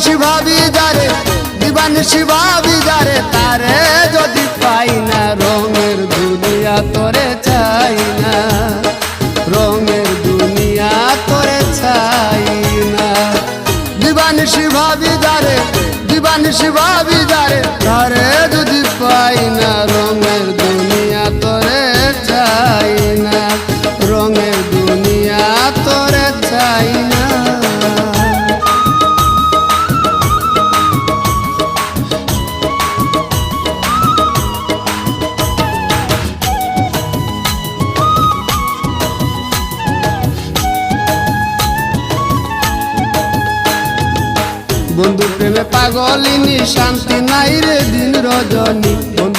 দিবানিশি ভাবি যারে, দিবানিশি ভাবি যারে, তারে যদি পাই না, রঙের দুনিয়া তোরে চাই না, রঙের দুনিয়া তোরে চাই না। দিবানিশি ভাবি যারে, দিবানিশি ভাবি যারে, তারে যদি পাই না, রঙের দুনিয়া তোরে চাই না, রঙের দুনিয়া তোরে চাই না। বন্ধু প্রেমে পাগলিনী, শান্তি নাই রে দিন রজনী।